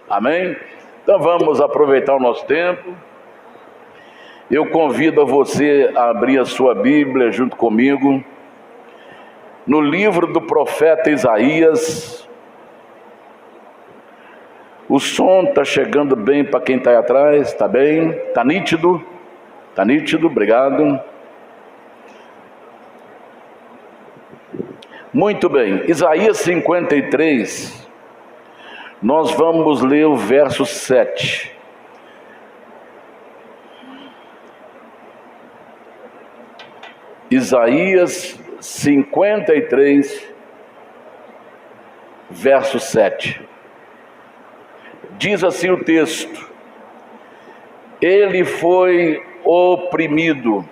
Amém? Então vamos aproveitar o nosso tempo. Eu convido a você a abrir a sua Bíblia junto comigo no livro do profeta Isaías. O som está chegando bem para quem está aí atrás, está bem? Está nítido? Está nítido, obrigado. Muito bem, Isaías 53, nós vamos ler o verso 7. Isaías 53, verso 7. Diz assim o texto: ele foi oprimido,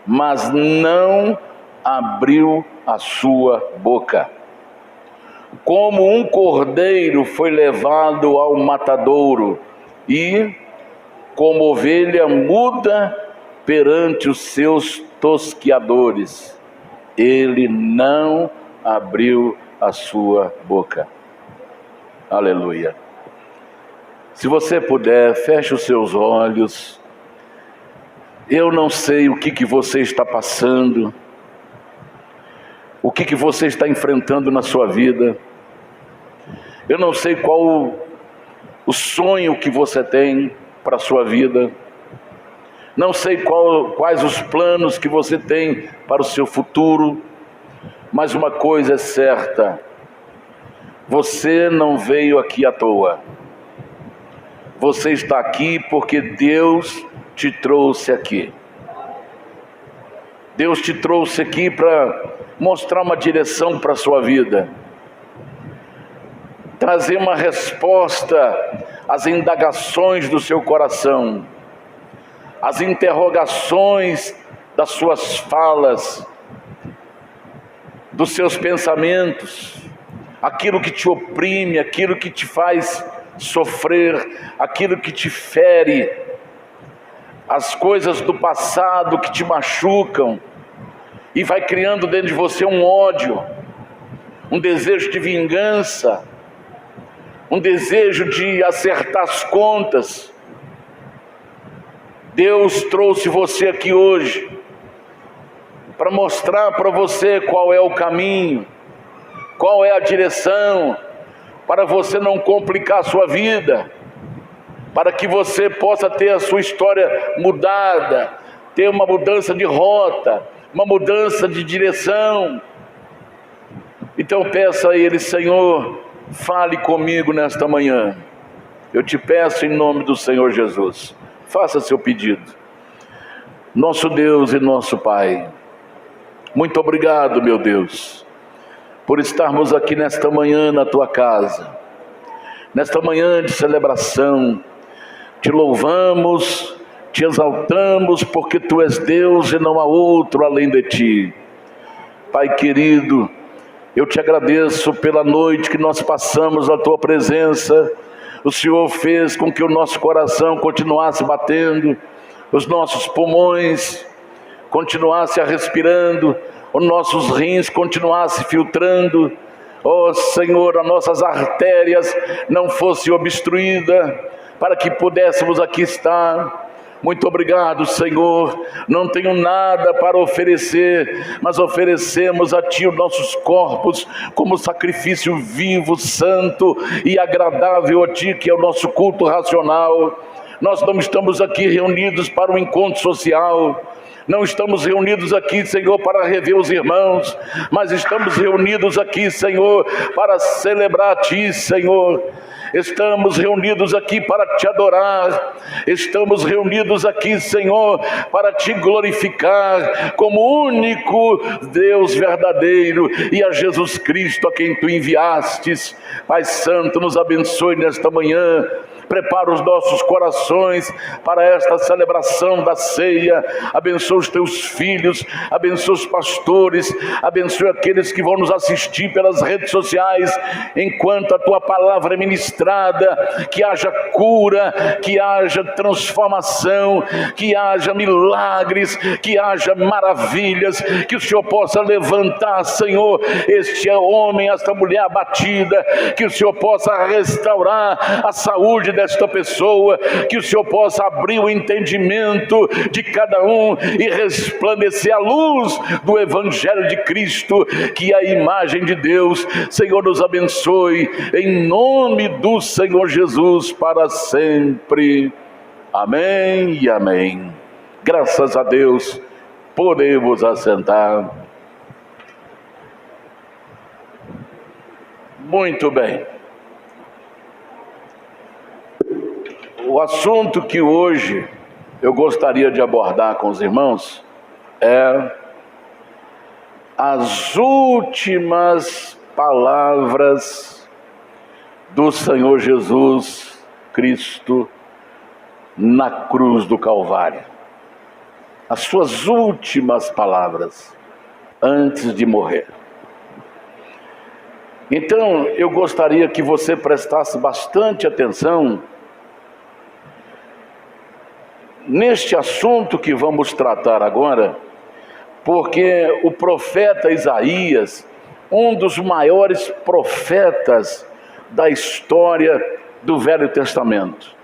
mas não abriu a sua boca. Como um cordeiro foi levado ao matadouro, e como ovelha muda perante os seus tosquiadores, ele não abriu a sua boca. Aleluia. Se você puder, feche os seus olhos. Eu não sei o que você está passando, o que você está enfrentando na sua vida. Eu não sei qual o sonho que você tem para a sua vida. Não sei quais os planos que você tem para o seu futuro. Mas uma coisa é certa: você não veio aqui à toa. Você está aqui porque Deus te trouxe aqui. Deus te trouxe aqui para mostrar uma direção para a sua vida, trazer uma resposta às indagações do seu coração, às interrogações das suas falas, dos seus pensamentos, aquilo que te oprime, aquilo que te faz sofrer, aquilo que te fere, as coisas do passado que te machucam e vai criando dentro de você um ódio, um desejo de vingança, um desejo de acertar as contas. Deus trouxe você aqui hoje para mostrar para você qual é o caminho, qual é a direção, para você não complicar a sua vida, para que você possa ter a sua história mudada, ter uma mudança de rota, uma mudança de direção. Então peça a Ele: Senhor, fale comigo nesta manhã. Eu te peço em nome do Senhor Jesus. Faça seu pedido. Nosso Deus e nosso Pai, muito obrigado, meu Deus, por estarmos aqui nesta manhã na Tua casa, nesta manhã de celebração. Te louvamos, te exaltamos, porque Tu és Deus e não há outro além de Ti. Pai querido, eu te agradeço pela noite que nós passamos na Tua presença. O Senhor fez com que o nosso coração continuasse batendo, os nossos pulmões continuassem respirando, os nossos rins continuassem filtrando. Ó Senhor, as nossas artérias não fossem obstruídas, para que pudéssemos aqui estar. Muito obrigado, Senhor. Não tenho nada para oferecer, mas oferecemos a Ti os nossos corpos como sacrifício vivo, santo e agradável a Ti, que é o nosso culto racional. Nós não estamos aqui reunidos para um encontro social, não estamos reunidos aqui, Senhor, para rever os irmãos, mas estamos reunidos aqui, Senhor, para celebrar a Ti, Senhor. Estamos reunidos aqui para Te adorar, estamos reunidos aqui, Senhor, para Te glorificar como único Deus verdadeiro, e a Jesus Cristo a quem Tu enviastes. Pai Santo, nos abençoe nesta manhã. prepara os nossos corações para esta celebração da ceia. Abençoa os teus filhos, abençoa os pastores, abençoa aqueles que vão nos assistir pelas redes sociais, enquanto a tua palavra é ministrada, que haja cura, que haja transformação, que haja milagres, que haja maravilhas, que o Senhor possa levantar, Senhor, este homem, esta mulher abatida, que o Senhor possa restaurar a saúde desta pessoa, que o Senhor possa abrir o entendimento de cada um e resplandecer a luz do Evangelho de Cristo, que é a imagem de Deus. Senhor, nos abençoe, em nome do Senhor Jesus, para sempre. Amém e amém. Graças a Deus, podemos assentar. Muito bem. O assunto que hoje eu gostaria de abordar com os irmãos é as últimas palavras do Senhor Jesus Cristo na cruz do Calvário. As suas últimas palavras antes de morrer. Então, eu gostaria que você prestasse bastante atenção neste assunto que vamos tratar agora, porque o profeta Isaías, um dos maiores profetas da história do Velho Testamento,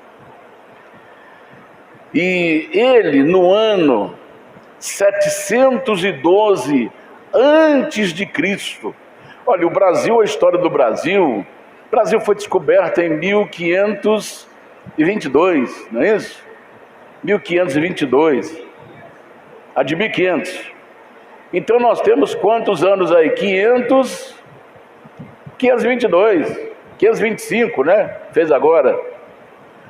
e ele, no ano 712 antes de Cristo, olha, o Brasil, a história do Brasil, o Brasil foi descoberto em 1522, não é isso? 1522, a de 1500. Então nós temos quantos anos aí? 522, 525, né? Fez agora.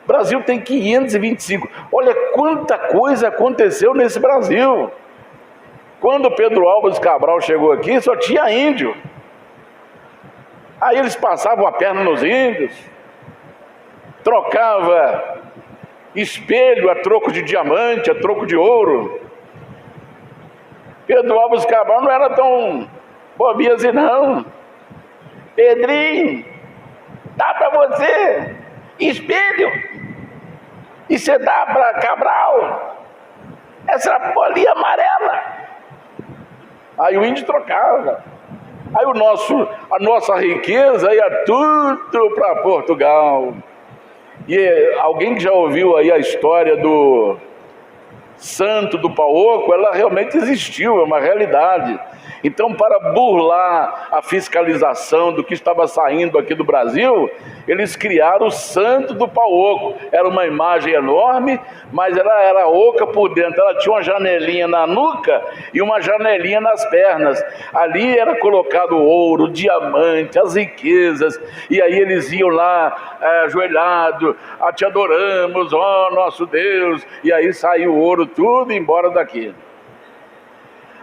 O Brasil tem 525. Olha quanta coisa aconteceu nesse Brasil. Quando Pedro Álvares Cabral chegou aqui, só tinha índio. Aí eles passavam a perna nos índios, trocava espelho a troco de diamante, a troco de ouro. Pedro Álvares Cabral não era tão bobinho assim, não. Pedrinho, dá para você espelho, e você dá para Cabral essa bolinha amarela. Aí o índio trocava. Aí a nossa riqueza ia tudo para Portugal. E alguém que já ouviu aí a história do Santo do Paoco, ela realmente existiu, é uma realidade. Então, para burlar a fiscalização do que estava saindo aqui do Brasil, eles criaram o Santo do Paoco. Era uma imagem enorme, mas ela era oca por dentro. Ela tinha uma janelinha na nuca e uma janelinha nas pernas. Ali era colocado ouro, diamante, as riquezas. E aí eles iam lá ajoelhados, te adoramos, ó nosso Deus. E aí saiu o ouro tudo embora daqui.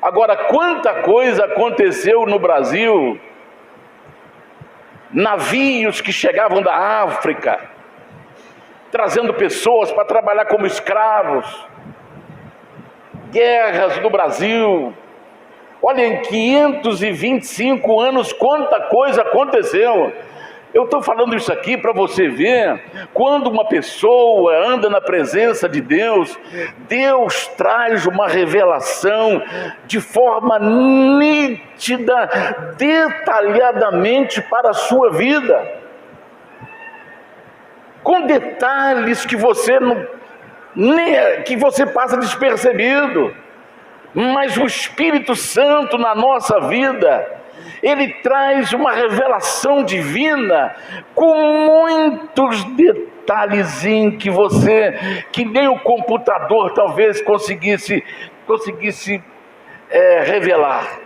Agora, quanta coisa aconteceu no Brasil, navios que chegavam da África, trazendo pessoas para trabalhar como escravos, guerras no Brasil. Olha, em 525 anos, quanta coisa aconteceu. Eu estou falando isso aqui para você ver, quando uma pessoa anda na presença de Deus, Deus traz uma revelação de forma nítida, detalhadamente para a sua vida, com detalhes que você passa despercebido, mas o Espírito Santo na nossa vida, ele traz uma revelação divina com muitos detalhezinhos que nem o computador talvez conseguisse revelar.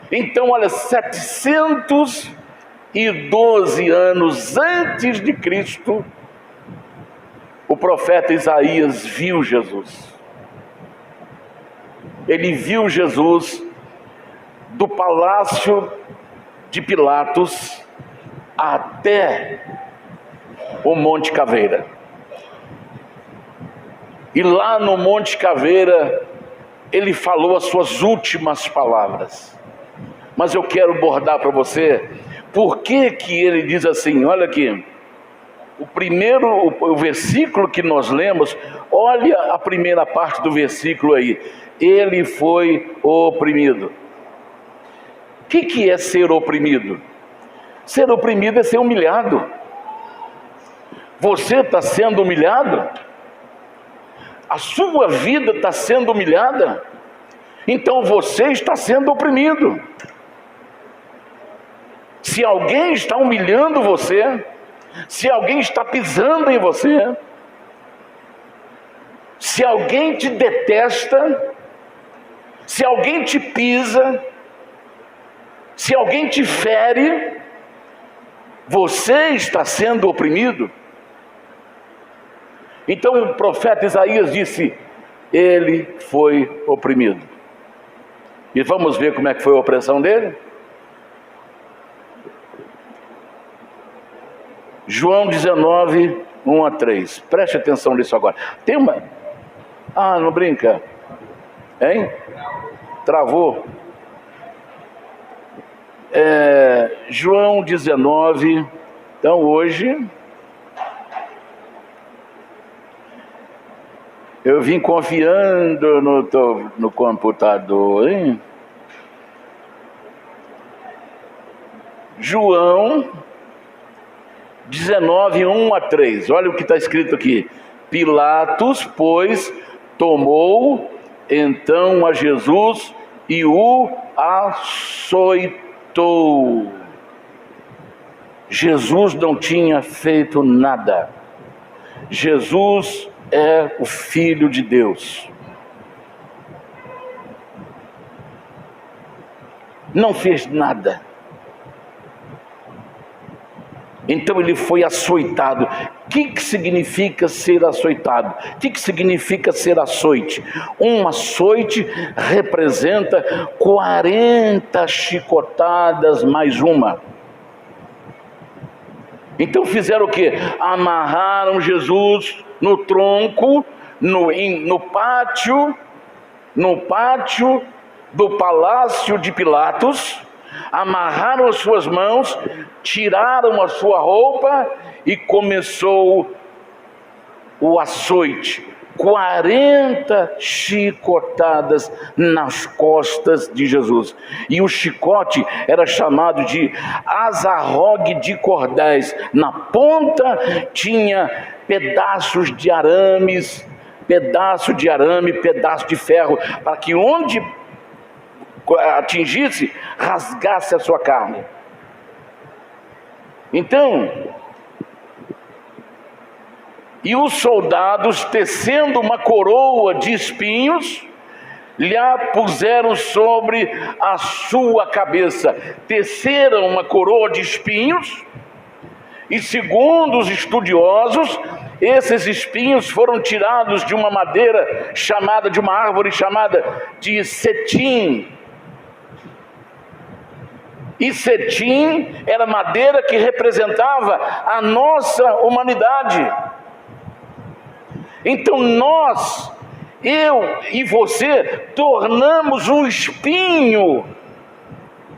Então, olha, 712 anos antes de Cristo, o profeta Isaías viu Jesus. Ele viu Jesus do palácio de Pilatos até o Monte Caveira. E lá no Monte Caveira, ele falou as suas últimas palavras. Mas eu quero bordar para você, por que que ele diz assim? Olha aqui, o versículo que nós lemos, olha a primeira parte do versículo aí. Ele foi oprimido. O que é ser oprimido? Ser oprimido é ser humilhado. Você está sendo humilhado? A sua vida está sendo humilhada? Então você está sendo oprimido. Se alguém está humilhando você, se alguém está pisando em você, se alguém te detesta, se alguém te pisa, se alguém te fere, você está sendo oprimido. Então o profeta Isaías disse: ele foi oprimido. E vamos ver como é que foi a opressão dele? João 19, 1 a 3. Preste atenção nisso agora. Tem uma... Ah, não brinca. Hein? Travou. João 19. Então hoje eu vim confiando no computador, hein? João 19, 1 a 3. Olha o que está escrito aqui. Pilatos, pois, tomou então a Jesus e o açoitou. Jesus não tinha feito nada. Jesus é o Filho de Deus. Não fez nada. Então ele foi açoitado. O que significa ser açoitado? O que significa ser açoite? Um açoite representa 40 chicotadas mais uma. Então fizeram o quê? Amarraram Jesus no tronco, no pátio do palácio de Pilatos. Amarraram as suas mãos, tiraram a sua roupa e começou o açoite. 40 chicotadas nas costas de Jesus. E o chicote era chamado de azarrogue de cordéis. Na ponta tinha pedaços de arames, pedaço de ferro, para que onde atingisse, rasgasse a sua carne. Então, e os soldados, tecendo uma coroa de espinhos, lhe a puseram sobre a sua cabeça. Teceram uma coroa de espinhos, e segundo os estudiosos, esses espinhos foram tirados de uma madeira chamada, de uma árvore chamada de cetim. E cetim era madeira que representava a nossa humanidade. Então nós, eu e você, tornamos um espinho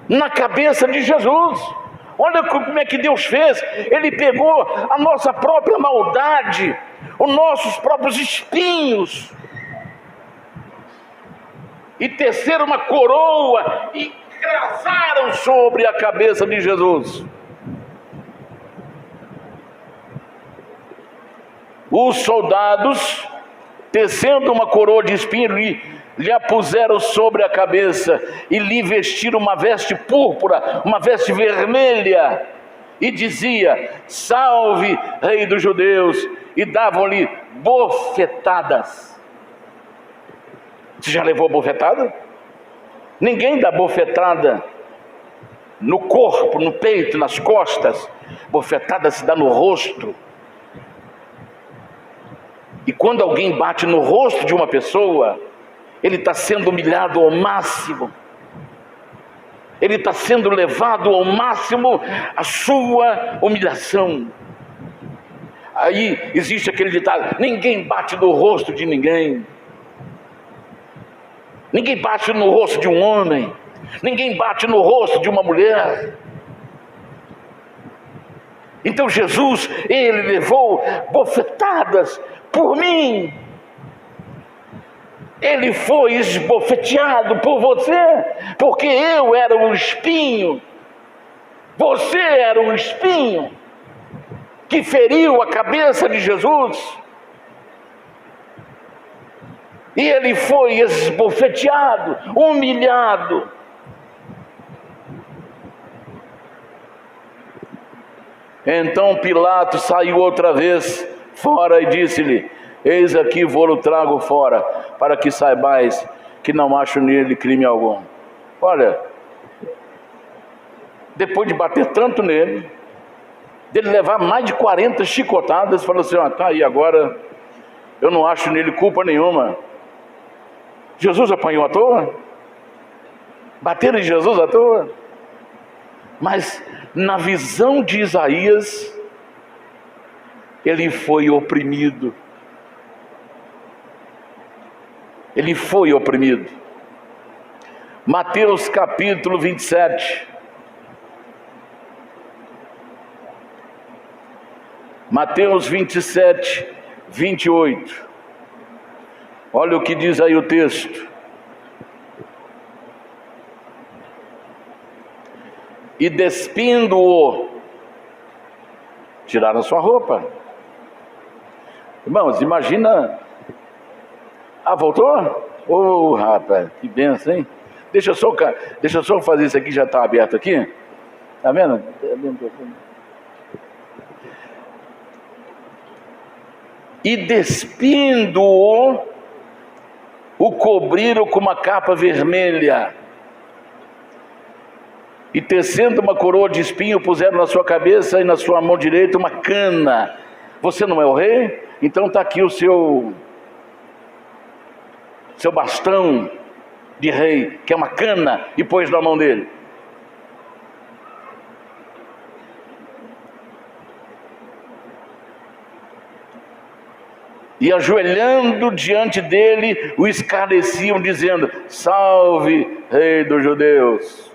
na cabeça de Jesus. Olha como é que Deus fez. Ele pegou a nossa própria maldade, os nossos próprios espinhos, e teceram uma coroa e cravaram sobre a cabeça de Jesus. Os soldados, tecendo uma coroa de espinhos, lhe a puseram sobre a cabeça e lhe vestiram uma veste púrpura, uma veste vermelha, e dizia: salve, rei dos judeus, e davam-lhe bofetadas. Você já levou bofetada? Ninguém dá bofetada no corpo, no peito, nas costas. Bofetada se dá no rosto. E quando alguém bate no rosto de uma pessoa, ele está sendo humilhado ao máximo. Ele está sendo levado ao máximo a sua humilhação. Aí existe aquele ditado: ninguém bate no rosto de ninguém. Ninguém bate no rosto de um homem. Ninguém bate no rosto de uma mulher. Então Jesus, ele levou bofetadas por mim. Ele foi esbofeteado por você, porque eu era um espinho. Você era um espinho que feriu a cabeça de Jesus. E ele foi esbofeteado, humilhado. Então Pilatos saiu outra vez fora e disse-lhe: eis aqui vou-lo trago fora, para que saibais que não acho nele crime algum. Olha, depois de bater tanto nele, dele levar mais de 40 chicotadas, falou assim: tá aí, agora eu não acho nele culpa nenhuma. Jesus apanhou à toa? Bateram em Jesus à toa? Mas na visão de Isaías, ele foi oprimido. Ele foi oprimido. Mateus capítulo 27. Mateus 27, 28. Olha o que diz aí o texto. E despindo-o, tiraram sua roupa. Irmãos, imagina. Voltou? Rapaz, que benção, hein? Deixa eu só fazer isso aqui, já está aberto aqui. Está vendo? E despindo-o, o cobriram com uma capa vermelha. E tecendo uma coroa de espinho, puseram na sua cabeça e na sua mão direita uma cana. Você não é o rei? Então está aqui o seu bastão de rei, que é uma cana, e pôs na mão dele. E ajoelhando diante dele, o escarneciam, dizendo: salve, rei dos judeus.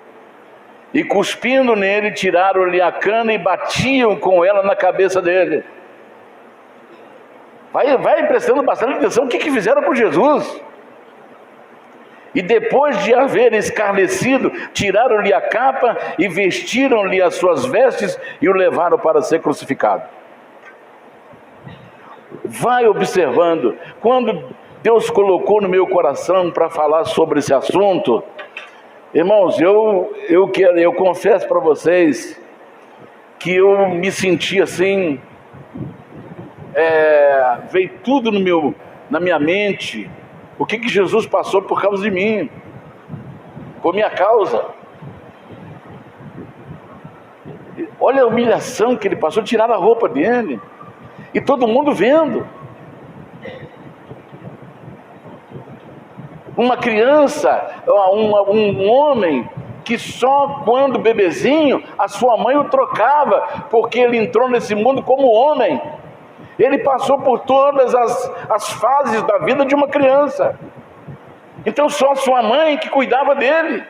E cuspindo nele, tiraram-lhe a cana e batiam com ela na cabeça dele. Vai prestando bastante atenção o que fizeram com Jesus. E depois de haver escarnecido, tiraram-lhe a capa e vestiram-lhe as suas vestes e o levaram para ser crucificado. Vai observando. Quando Deus colocou no meu coração para falar sobre esse assunto, irmãos, eu confesso para vocês que eu me senti assim, veio tudo na minha mente, o que Jesus passou por causa de mim, por minha causa. Olha a humilhação que ele passou, tiraram a roupa dele, e todo mundo vendo. Uma criança, um homem que só quando bebezinho a sua mãe o trocava, porque ele entrou nesse mundo como homem. Ele passou por todas as fases da vida de uma criança. Então só sua mãe que cuidava dele.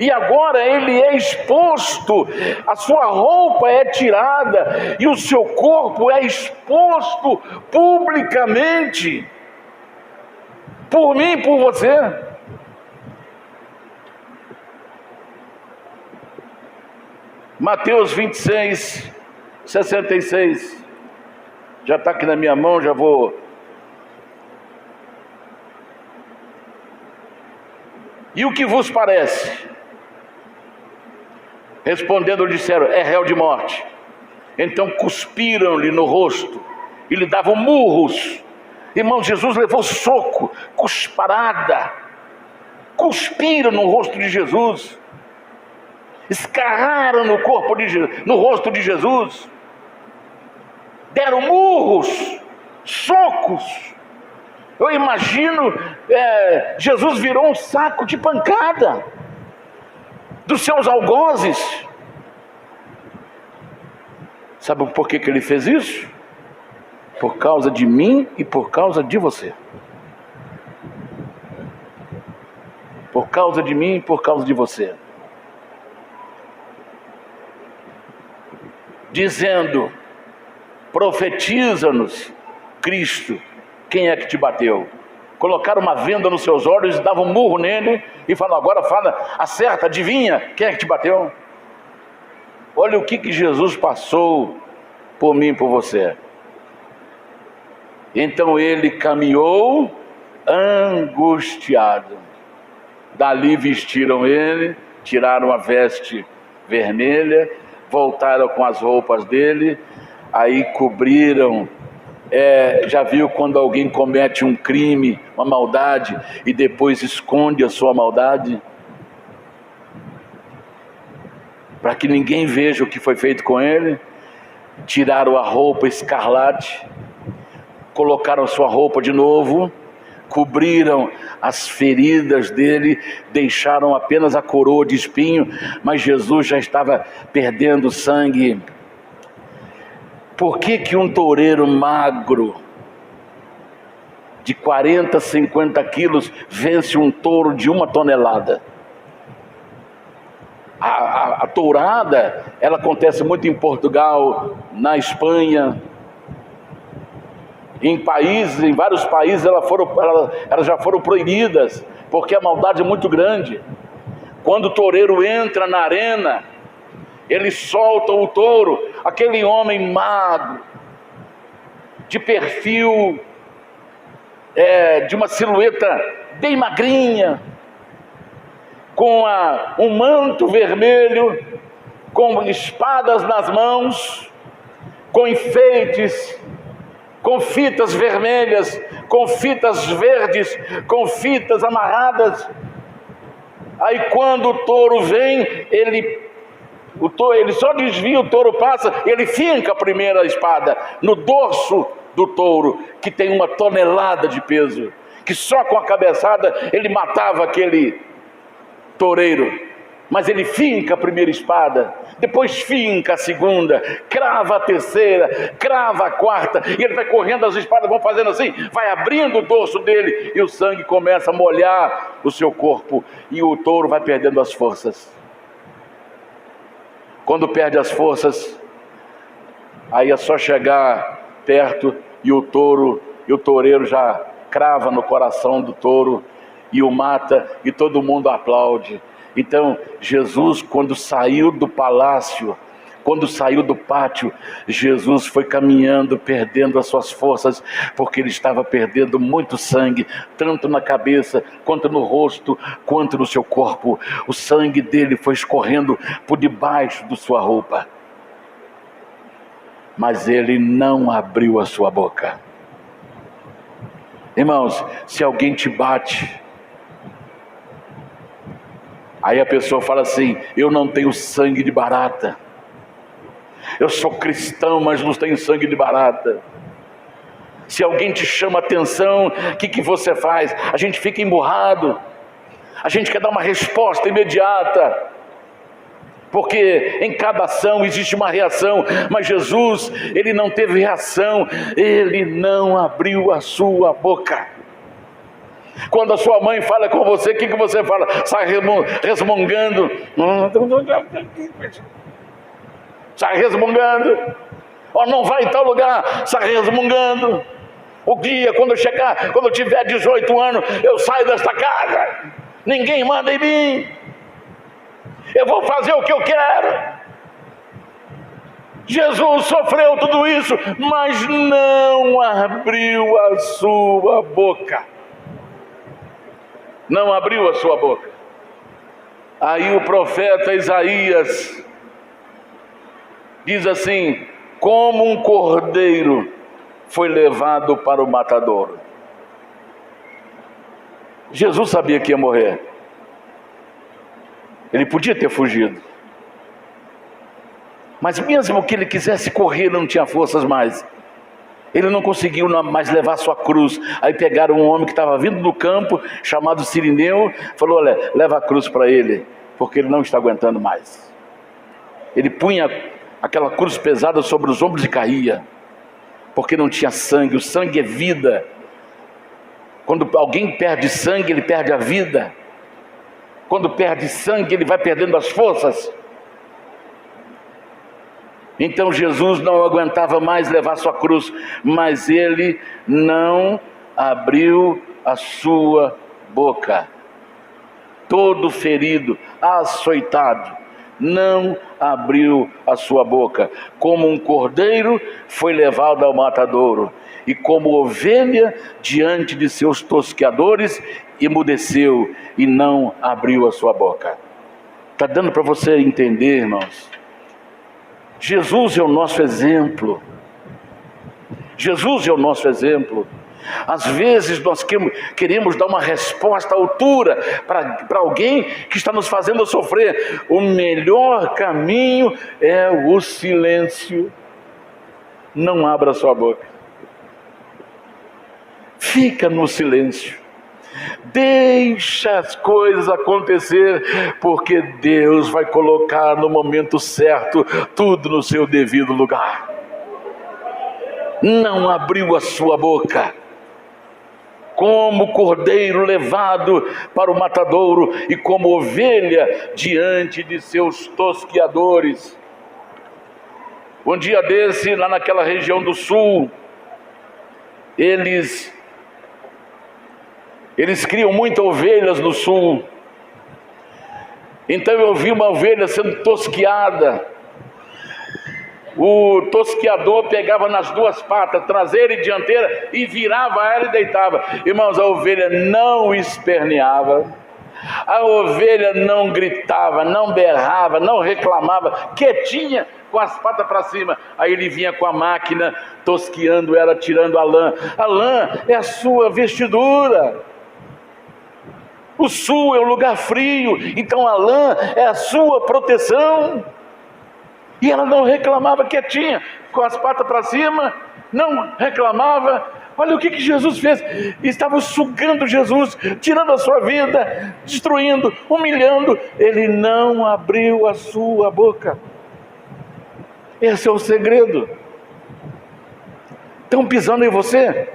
E agora ele é exposto, a sua roupa é tirada e o seu corpo é exposto publicamente. Por mim e por você. Mateus 26, 66. Já está aqui na minha mão, já vou. E o que vos parece? Respondendo, disseram: é réu de morte. Então cuspiram-lhe no rosto e lhe davam murros. Irmão, Jesus levou soco, cusparada, cuspiram no rosto de Jesus, escarraram no rosto de Jesus, deram murros, socos. Eu imagino, Jesus virou um saco de pancada dos seus algozes. Sabe por que ele fez isso? por causa de mim e por causa de você. Por causa de mim e por causa de você. Dizendo: profetiza-nos, Cristo, quem é que te bateu? Colocaram uma venda nos seus olhos, davam um murro nele e falaram: agora fala, acerta, adivinha, quem é que te bateu? Olha o que Jesus passou por mim e por você. Então ele caminhou angustiado. Dali vestiram ele, tiraram a veste vermelha, voltaram com as roupas dele, aí cobriram. Já viu quando alguém comete um crime, uma maldade, e depois esconde a sua maldade? Para que ninguém veja o que foi feito com ele. Tiraram a roupa escarlate, colocaram a sua roupa de novo, cobriram as feridas dele, deixaram apenas a coroa de espinho, mas Jesus já estava perdendo sangue. Por que um toureiro magro, de 40, 50 quilos, vence um touro de 1 tonelada? A tourada, ela acontece muito em Portugal, na Espanha, em vários países elas já foram proibidas, porque a maldade é muito grande. Quando o toureiro entra na arena, ele solta o touro, aquele homem magro, de perfil, de uma silhueta bem magrinha, com um manto vermelho, com espadas nas mãos, com enfeites, com fitas vermelhas, com fitas verdes, com fitas amarradas. Aí quando o touro vem, ele só desvia, o touro passa, ele finca a primeira espada no dorso do touro, que tem 1 tonelada de peso, que só com a cabeçada ele matava aquele toureiro. Mas ele finca a primeira espada, depois finca a segunda, crava a terceira, crava a quarta, e ele vai correndo, as espadas vão fazendo assim, vai abrindo o dorso dele, e o sangue começa a molhar o seu corpo, e o touro vai perdendo as forças. Quando perde as forças, aí é só chegar perto, e o toureiro já crava no coração do touro, e o mata, e todo mundo aplaude. Então Jesus, quando saiu do palácio, quando saiu do pátio, Jesus foi caminhando, perdendo as suas forças, porque ele estava perdendo muito sangue, tanto na cabeça, quanto no rosto, quanto no seu corpo. O sangue dele foi escorrendo por debaixo da sua roupa, mas ele não abriu a sua boca. Irmãos, se alguém te bate, aí a pessoa fala assim: eu não tenho sangue de barata, eu sou cristão, mas não tenho sangue de barata. Se alguém te chama atenção, o que você faz? A gente fica emburrado, a gente quer dar uma resposta imediata, porque em cada ação existe uma reação. Mas Jesus, ele não teve reação, ele não abriu a sua boca. Quando a sua mãe fala com você, o que você fala? Sai resmungando. Sai resmungando. Não vai em tal lugar, sai resmungando. O dia, quando eu tiver 18 anos, eu saio desta casa. Ninguém manda em mim. Eu vou fazer o que eu quero. Jesus sofreu tudo isso, mas não abriu a sua boca. Não abriu a sua boca. Aí o profeta Isaías diz assim: como um cordeiro foi levado para o matadouro. Jesus sabia que ia morrer. Ele podia ter fugido, mas mesmo que ele quisesse correr, ele não tinha forças mais. Ele não conseguiu mais levar sua cruz. Aí pegaram um homem que estava vindo do campo, chamado Cirineu, falou: olha, leva a cruz para ele, porque ele não está aguentando mais. Ele punha aquela cruz pesada sobre os ombros e caía. porque não tinha sangue. O sangue é vida. Quando alguém perde sangue, ele perde a vida. Quando perde sangue, ele vai perdendo as forças. Então Jesus não aguentava mais levar sua cruz, mas ele não abriu a sua boca. Todo ferido, açoitado, não abriu a sua boca. Como um cordeiro foi levado ao matadouro, e como ovelha diante de seus tosqueadores, emudeceu e não abriu a sua boca. Está dando para você entender, irmãos? Jesus é o nosso exemplo. Jesus é o nosso exemplo. Às vezes nós queremos dar uma resposta à altura para alguém que está nos fazendo sofrer. O melhor caminho é o silêncio. Não abra sua boca. Fica no silêncio. Deixa as coisas acontecer, porque Deus vai colocar no momento certo tudo no seu devido lugar. Não abriu a sua boca. Como cordeiro levado para o matadouro, e como ovelha diante de seus tosqueadores. Um dia desse, lá naquela região do sul, eles criam muitas ovelhas no sul. Então eu vi uma ovelha sendo tosqueada. O tosqueador pegava nas duas patas, traseira e dianteira, e virava ela e deitava. Irmãos, a ovelha não esperneava, a ovelha não gritava, não berrava, não reclamava, quietinha, com as patas para cima. Aí ele vinha com a máquina, tosqueando ela, tirando a lã. A lã é a sua vestidura. O sul é um lugar frio, então a lã é a sua proteção. E ela não reclamava, quietinha, com as patas para cima, não reclamava. Olha o que Jesus fez. Estava sugando Jesus, tirando a sua vida, destruindo, humilhando. Ele não abriu a sua boca. Esse é o segredo. Estão pisando em você?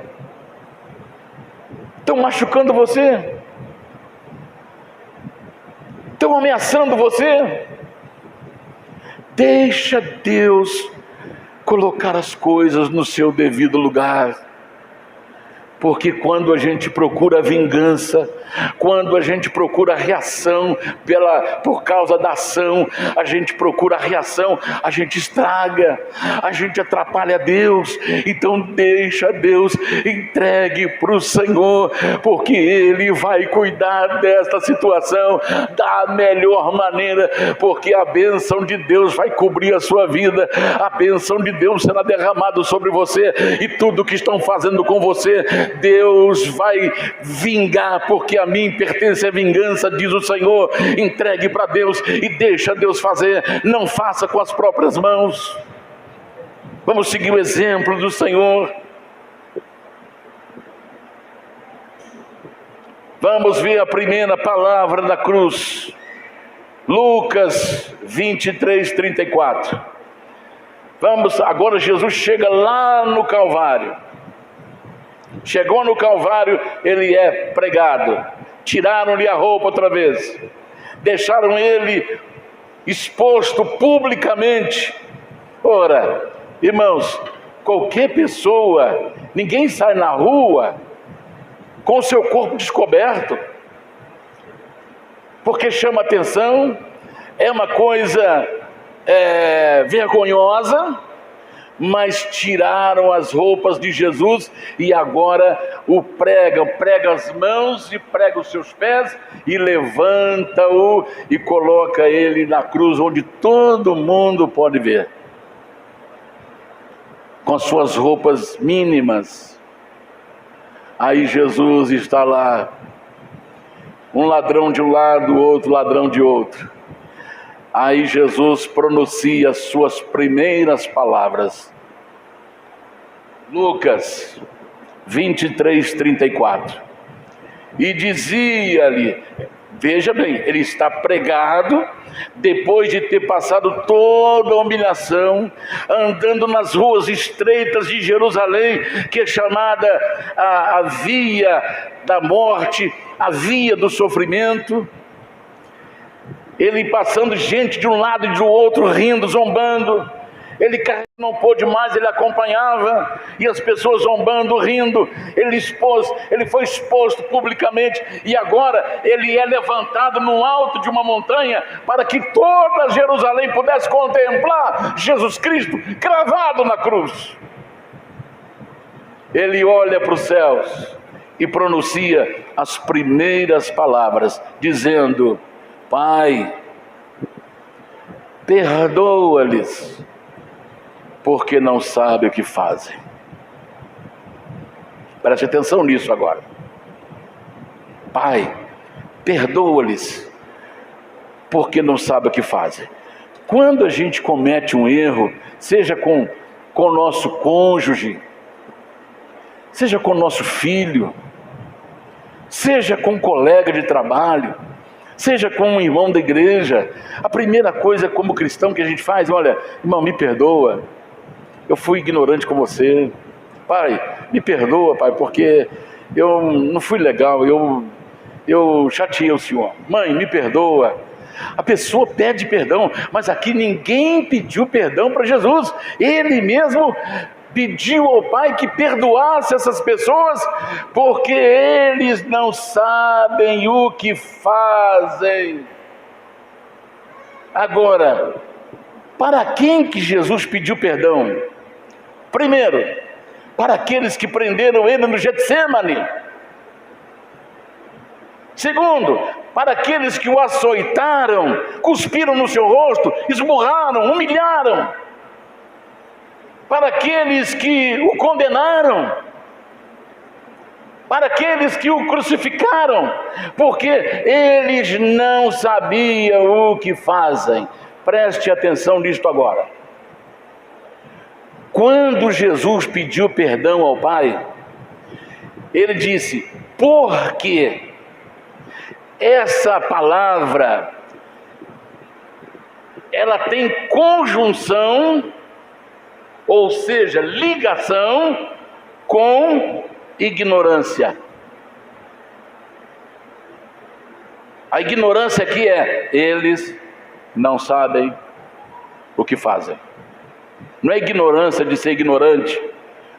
Estão machucando você? Estão ameaçando você? Deixa Deus colocar as coisas no seu devido lugar. Porque quando a gente procura vingança, quando a gente procura reação por causa da ação, a gente procura reação, a gente estraga, a gente atrapalha Deus. Então deixa Deus, entregue para o Senhor, porque Ele vai cuidar desta situação da melhor maneira, porque a bênção de Deus vai cobrir a sua vida, a bênção de Deus será derramada sobre você, e tudo que estão fazendo com você, Deus vai vingar, porque a mim pertence a vingança, diz o Senhor. Entregue para Deus e deixa Deus fazer, não faça com as próprias mãos. Vamos seguir o exemplo do Senhor. Vamos ver a primeira palavra da cruz, Lucas 23:34. Vamos, agora Jesus chega lá no Calvário. Chegou no Calvário, ele é pregado. Tiraram-lhe a roupa outra vez. Deixaram ele exposto publicamente. Ora, irmãos, qualquer pessoa, ninguém sai na rua com o seu corpo descoberto, porque chama atenção, é uma coisa vergonhosa. Mas tiraram as roupas de Jesus e agora o prega as mãos e prega os seus pés e levanta-o e coloca ele na cruz, onde todo mundo pode ver, com as suas roupas mínimas. Aí Jesus está lá, um ladrão de um lado, outro ladrão de outro. Aí Jesus pronuncia as suas primeiras palavras. Lucas 23:34. E dizia-lhe, Veja bem, ele está pregado, depois de ter passado toda a humilhação, andando nas ruas estreitas de Jerusalém, que é chamada a via da morte, a via do sofrimento. Ele passando gente de um lado e do outro, rindo, zombando. Ele não pôde mais, ele acompanhava, e as pessoas zombando, rindo. Ele foi exposto publicamente, e agora ele é levantado no alto de uma montanha, para que toda Jerusalém pudesse contemplar Jesus Cristo cravado na cruz. Ele olha para os céus e pronuncia as primeiras palavras, dizendo: Pai, perdoa-lhes, porque não sabem o que fazem. Preste atenção nisso agora. Pai, perdoa-lhes, porque não sabem o que fazem. Quando a gente comete um erro, seja com o nosso cônjuge, seja com o nosso filho, seja com um colega de trabalho, seja com um irmão da igreja, a primeira coisa como cristão que a gente faz: olha, irmão, me perdoa, eu fui ignorante com você. Pai, me perdoa, pai, porque eu não fui legal, eu chateei o senhor. Mãe, me perdoa. A pessoa pede perdão, mas aqui ninguém pediu perdão para Jesus. Ele mesmo pediu ao Pai que perdoasse essas pessoas, porque eles não sabem o que fazem. Agora, para quem que Jesus pediu perdão? Primeiro, para aqueles que prenderam ele no Getsêmani. Segundo, para aqueles que o açoitaram, cuspiram no seu rosto, esmurraram, humilharam. Para aqueles que o condenaram, para aqueles que o crucificaram, porque eles não sabiam o que fazem. Preste atenção nisto agora. Quando Jesus pediu perdão ao Pai, ele disse: porque essa palavra, ela tem conjunção, ou seja, ligação com ignorância. A ignorância aqui é: eles não sabem o que fazem. Não é ignorância de ser ignorante.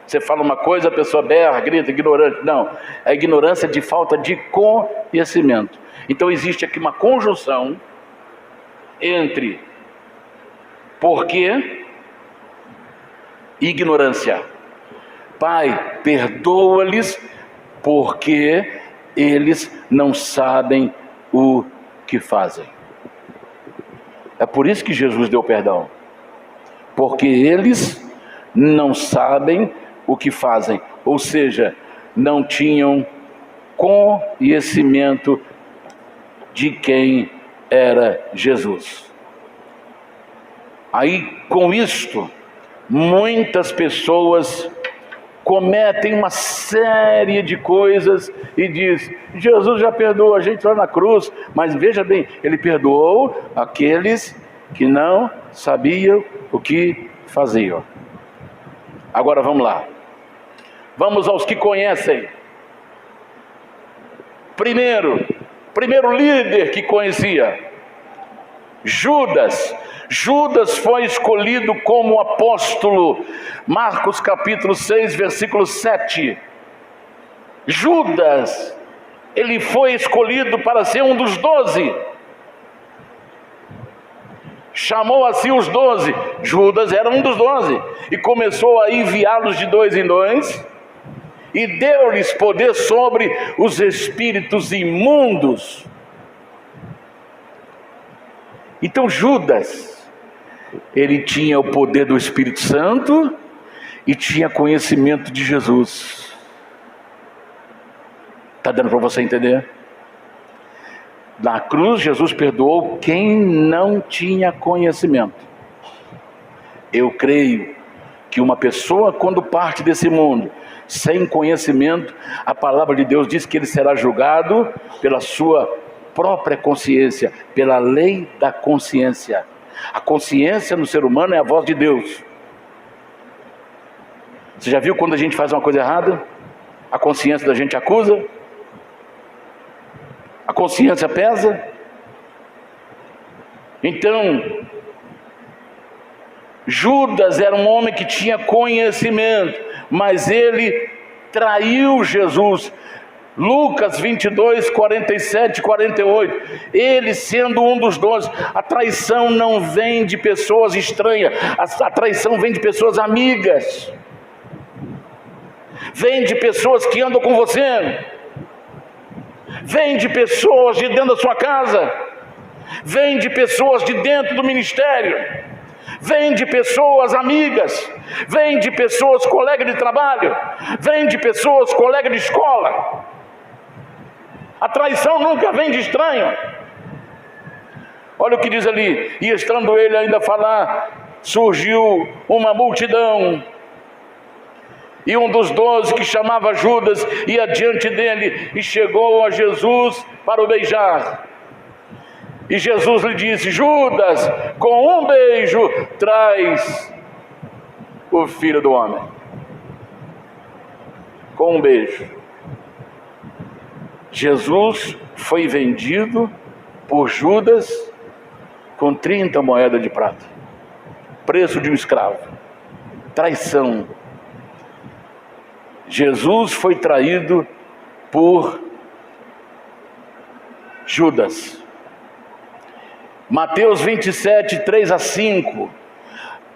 Você fala uma coisa, a pessoa berra, grita, ignorante. Não, é ignorância de falta de conhecimento. Então existe aqui uma conjunção entre porquê e ignorância. Pai, perdoa-lhes, porque eles não sabem o que fazem. É por isso que Jesus deu perdão, porque eles não sabem o que fazem, ou seja, não tinham conhecimento de quem era Jesus. Aí, com isto, muitas pessoas cometem uma série de coisas e diz: Jesus já perdoou a gente lá na cruz. Mas veja bem, ele perdoou aqueles que não sabiam o que faziam. Agora vamos lá, vamos aos que conhecem. Primeiro líder que conhecia, Judas. Judas foi escolhido como apóstolo. Marcos capítulo 6, versículo 7. Judas, ele foi escolhido para ser um dos 12. Chamou assim os 12. Judas era um dos 12. E começou a enviá-los de 2 em 2. E deu-lhes poder sobre os espíritos imundos. Então Judas, ele tinha o poder do Espírito Santo e tinha conhecimento de Jesus. Está dando para você entender? Na cruz, Jesus perdoou quem não tinha conhecimento. Eu creio que uma pessoa, quando parte desse mundo sem conhecimento, a palavra de Deus diz que ele será julgado pela sua própria consciência, pela lei da consciência. A consciência no ser humano é a voz de Deus. Você já viu quando a gente faz uma coisa errada? A consciência da gente acusa? A consciência pesa? Então, Judas era um homem que tinha conhecimento, mas ele traiu Jesus. Lucas 22, 47 e 48, ele sendo um dos 12, a traição não vem de pessoas estranhas, a traição vem de pessoas amigas, vem de pessoas que andam com você, vem de pessoas de dentro da sua casa, vem de pessoas de dentro do ministério, vem de pessoas amigas, vem de pessoas colegas de trabalho, vem de pessoas colegas de escola. A traição nunca vem de estranho. Olha o que diz ali: e estando ele ainda a falar, surgiu uma multidão, e um dos 12, que chamava Judas, ia diante dele e chegou a Jesus para o beijar. E Jesus lhe disse: Judas, com um beijo traz o Filho do Homem. Com um beijo. Jesus foi vendido por Judas com 30 moedas de prata, preço de um escravo. Traição. Jesus foi traído por Judas. Mateus 27, 3 a 5.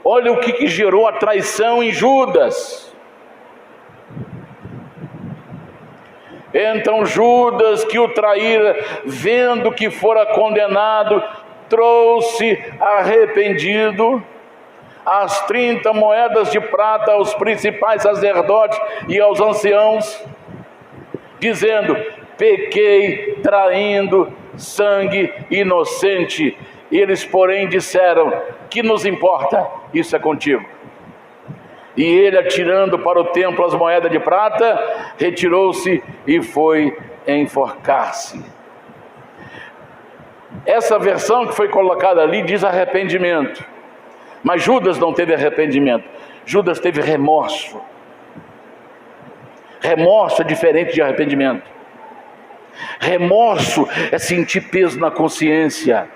Olha o que gerou a traição em Judas. Então Judas, que o traíra, vendo que fora condenado, trouxe arrependido as 30 moedas de prata aos principais sacerdotes e aos anciãos, dizendo: pequei traindo sangue inocente. Eles, porém, disseram: que nos importa? Isso é contigo. E ele, atirando para o templo as moedas de prata, retirou-se e foi enforcar-se. Essa versão que foi colocada ali diz arrependimento, mas Judas não teve arrependimento. Judas teve remorso. Remorso é diferente de arrependimento. Remorso é sentir peso na consciência,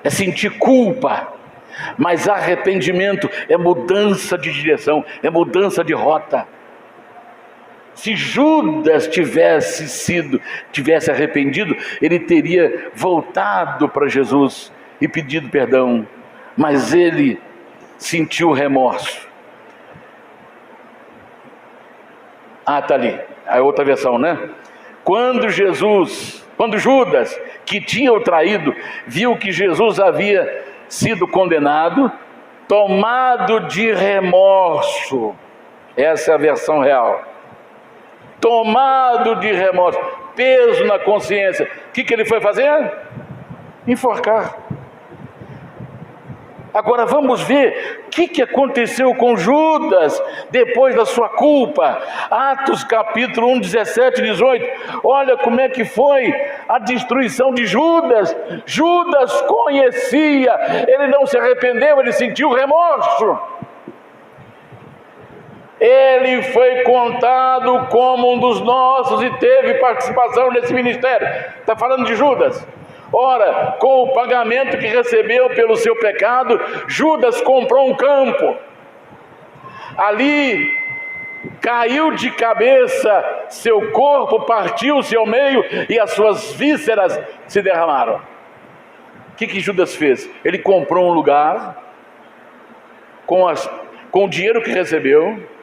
é sentir culpa. Mas arrependimento é mudança de direção, é mudança de rota. Se Judas tivesse arrependido, ele teria voltado para Jesus e pedido perdão, mas ele sentiu remorso. Está ali, a outra versão, né? Quando Judas, que tinha o traído, viu que Jesus havia sido condenado, tomado de remorso, essa é a versão real, tomado de remorso, peso na consciência, o que ele foi fazer? Enforcar. Agora vamos ver o que aconteceu com Judas depois da sua culpa. Atos capítulo 1, 17 e 18. Olha como é que foi a destruição de Judas. Judas conhecia, ele não se arrependeu, ele sentiu remorso. Ele foi contado como um dos nossos e teve participação nesse ministério. Está falando de Judas. Ora, com o pagamento que recebeu pelo seu pecado, Judas comprou um campo. Ali caiu de cabeça, seu corpo partiu-se ao meio e as suas vísceras se derramaram. O que Judas fez? Ele comprou um lugar com o dinheiro que recebeu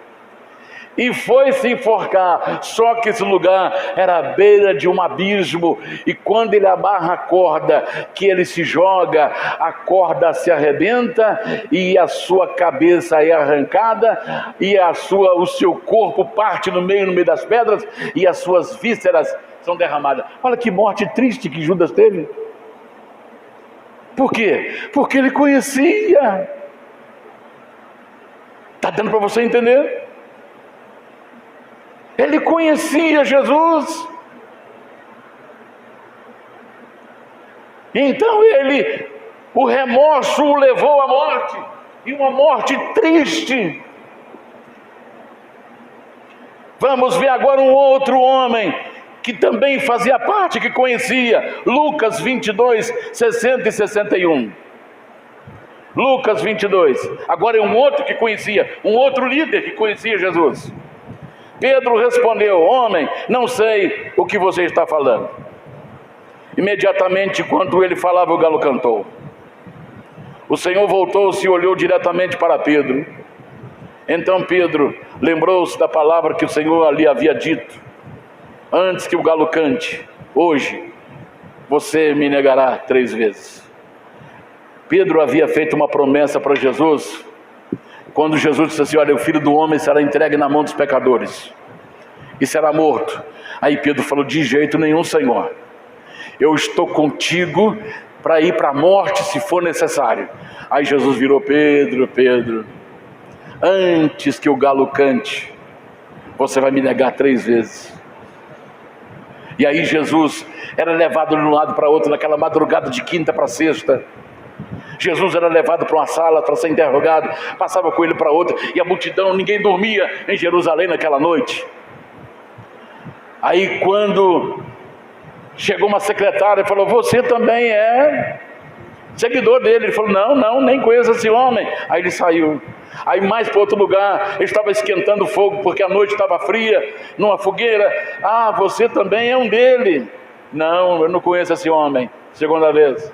e foi se enforcar. Só que esse lugar era à beira de um abismo, e quando ele amarra a corda, que ele se joga, a corda se arrebenta e a sua cabeça é arrancada e o seu corpo parte no meio das pedras e as suas vísceras são derramadas. Olha que morte triste que Judas teve. Por quê? Porque ele conhecia. Está dando para você entender? Ele conhecia Jesus. Então o remorso o levou à morte, e uma morte triste. Vamos ver agora um outro homem que também fazia parte, que conhecia. Lucas 22, 60 e 61. Lucas 22. Agora é um outro que conhecia, um outro líder que conhecia Jesus. Pedro respondeu: homem, não sei o que você está falando. Imediatamente, enquanto ele falava, o galo cantou. O Senhor voltou-se e olhou diretamente para Pedro. Então Pedro lembrou-se da palavra que o Senhor lhe havia dito: antes que o galo cante, hoje você me negará 3 vezes. Pedro havia feito uma promessa para Jesus, quando Jesus disse assim: olha, o Filho do Homem será entregue na mão dos pecadores e será morto. Aí Pedro falou: de jeito nenhum, Senhor, eu estou contigo para ir para a morte se for necessário. Aí Jesus virou: Pedro, Pedro, antes que o galo cante, você vai me negar 3 vezes. E aí Jesus era levado de um lado para outro, naquela madrugada de quinta para sexta. Jesus era levado para uma sala para ser interrogado, passava com ele para outra, e a multidão, ninguém dormia em Jerusalém naquela noite. Aí quando chegou uma secretária e falou: você também é seguidor dele? Ele falou: não, nem conheço esse homem. Aí ele saiu. Aí mais para outro lugar, ele estava esquentando fogo, porque a noite estava fria, numa fogueira. Ah, você também é um dele? Não, eu não conheço esse homem. Segunda vez.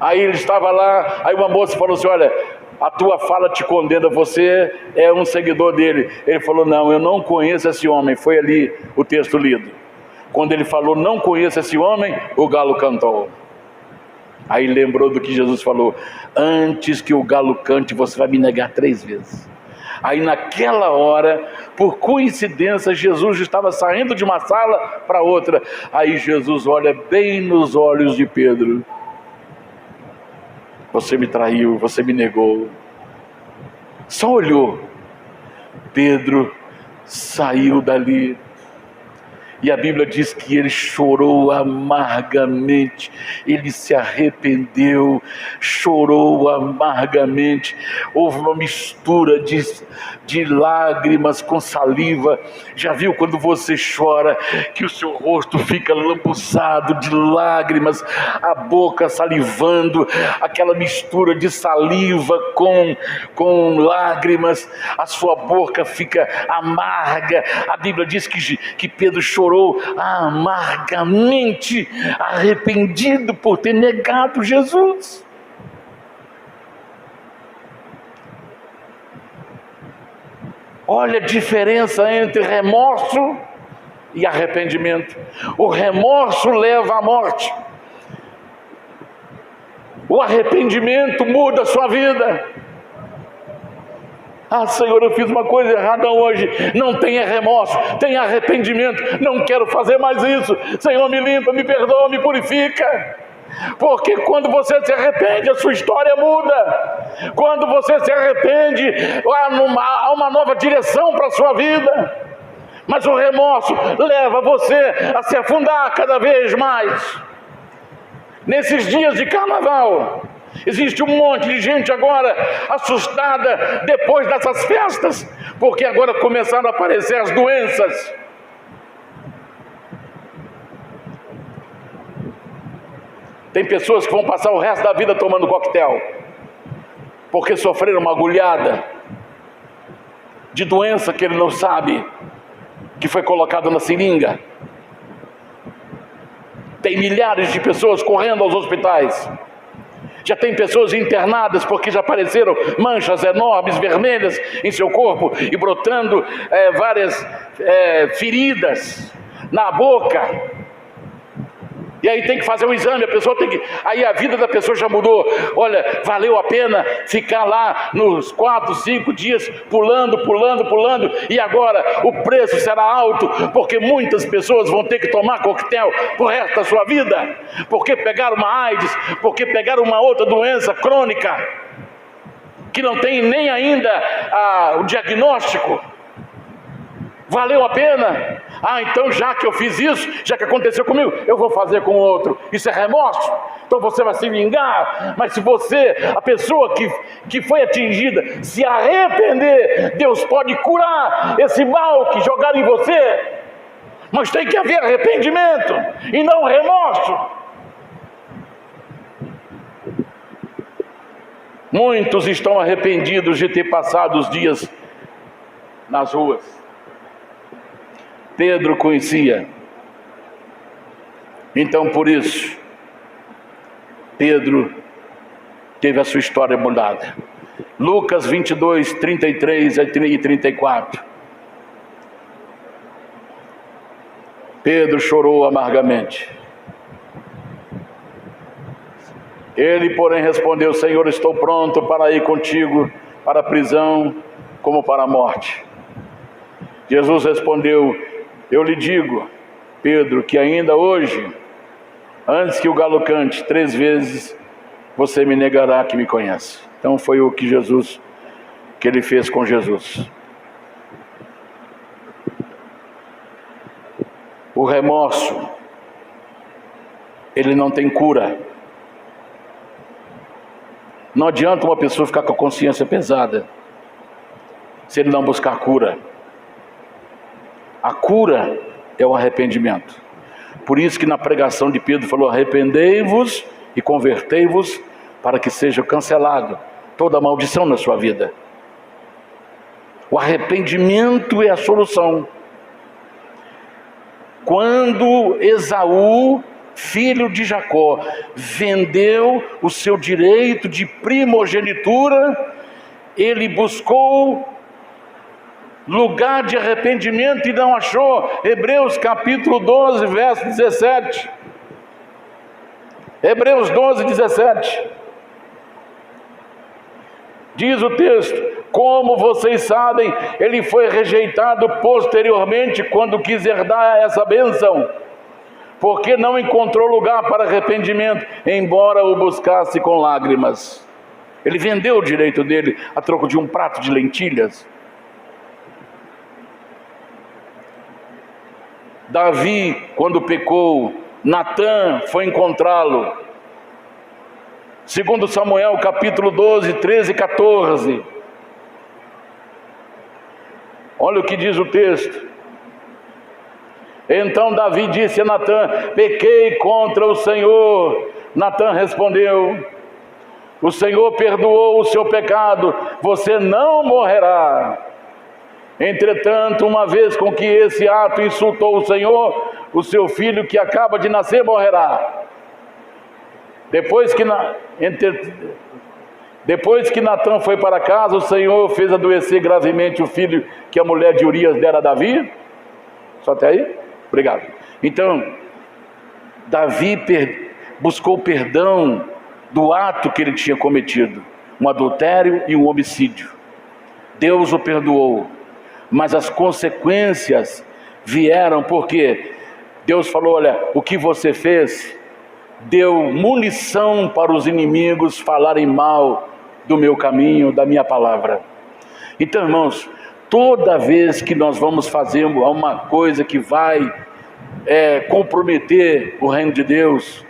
Aí ele estava lá, aí uma moça falou assim: olha, a tua fala te condena, você é um seguidor dele. Ele falou: não, eu não conheço esse homem. Foi ali o texto lido. Quando ele falou: não conheço esse homem, o galo cantou. Aí lembrou do que Jesus falou: antes que o galo cante, você vai me negar 3 vezes. Aí naquela hora, por coincidência, Jesus estava saindo de uma sala para outra. Aí Jesus olha bem nos olhos de Pedro: você me traiu, você me negou. Só olhou. Pedro saiu dali. E a Bíblia diz que ele chorou amargamente, ele se arrependeu, chorou amargamente. Houve uma mistura de lágrimas com saliva. Já viu quando você chora, que o seu rosto fica lambuçado de lágrimas, a boca salivando, aquela mistura de saliva com lágrimas, a sua boca fica amarga. A Bíblia diz que Pedro chorou amargamente, arrependido por ter negado Jesus. Olha a diferença entre remorso e arrependimento. O remorso leva à morte. O arrependimento muda a sua vida. Ah, Senhor, eu fiz uma coisa errada hoje. Não tenha remorso, tenha arrependimento. Não quero fazer mais isso. Senhor, me limpa, me perdoa, me purifica. Porque quando você se arrepende, a sua história muda. Quando você se arrepende, há uma nova direção para a sua vida. Mas o remorso leva você a se afundar cada vez mais. Nesses dias de carnaval, existe um monte de gente agora assustada depois dessas festas, porque agora começaram a aparecer as doenças. Tem pessoas que vão passar o resto da vida tomando coquetel, porque sofreram uma agulhada de doença que ele não sabe, que foi colocada na seringa. Tem milhares de pessoas correndo aos hospitais. Já tem pessoas internadas porque já apareceram manchas enormes, vermelhas em seu corpo e brotando várias feridas na boca. E aí tem que fazer um exame, aí a vida da pessoa já mudou. Olha, valeu a pena ficar lá nos 4, 5 dias pulando, e agora o preço será alto, porque muitas pessoas vão ter que tomar coquetel pro resto da sua vida, porque pegaram uma AIDS, porque pegaram uma outra doença crônica, que não tem nem ainda o diagnóstico. Valeu a pena? Então já que eu fiz isso, já que aconteceu comigo, eu vou fazer com o outro. Isso é remorso? Então você vai se vingar. Mas se você, a pessoa que foi atingida, se arrepender, Deus pode curar esse mal que jogaram em você. Mas tem que haver arrependimento e não remorso. Muitos estão arrependidos de ter passado os dias nas ruas. Pedro conhecia. Então por isso, Pedro teve a sua história mudada. Lucas 22, 33 e 34. Pedro chorou amargamente. Ele, porém, respondeu: Senhor, estou pronto para ir contigo para a prisão, como para a morte. Jesus respondeu: eu lhe digo, Pedro, que ainda hoje, antes que o galo cante 3 vezes, você me negará que me conhece. Então foi o que ele fez com Jesus. O remorso, ele não tem cura. Não adianta uma pessoa ficar com a consciência pesada se ele não buscar cura. A cura é o arrependimento. Por isso que na pregação de Pedro falou: arrependei-vos e convertei-vos para que seja cancelado toda a maldição na sua vida. O arrependimento é a solução. Quando Esaú, filho de Jacó, vendeu o seu direito de primogenitura, ele buscou lugar de arrependimento e não achou. Hebreus capítulo 12, verso 17. Hebreus 12, 17. Diz o texto: como vocês sabem, ele foi rejeitado posteriormente quando quis herdar essa bênção, porque não encontrou lugar para arrependimento, embora o buscasse com lágrimas. Ele vendeu o direito dele a troco de um prato de lentilhas. Davi, quando pecou, Natã foi encontrá-lo. Segundo Samuel capítulo 12, 13 e 14. Olha o que diz o texto. Então Davi disse a Natã: pequei contra o Senhor. Natã respondeu: o Senhor perdoou o seu pecado, você não morrerá. Entretanto, uma vez com que esse ato insultou o Senhor, o seu filho que acaba de nascer morrerá. Depois que Natã foi para casa, o Senhor fez adoecer gravemente o filho que a mulher de Urias dera a Davi. Só até aí? Obrigado. Então, Davi buscou perdão do ato que ele tinha cometido, um adultério e um homicídio. Deus o perdoou, mas as consequências vieram porque Deus falou: olha, o que você fez deu munição para os inimigos falarem mal do meu caminho, da minha palavra. Então, irmãos, toda vez que nós vamos fazer uma coisa que vai comprometer o reino de Deus,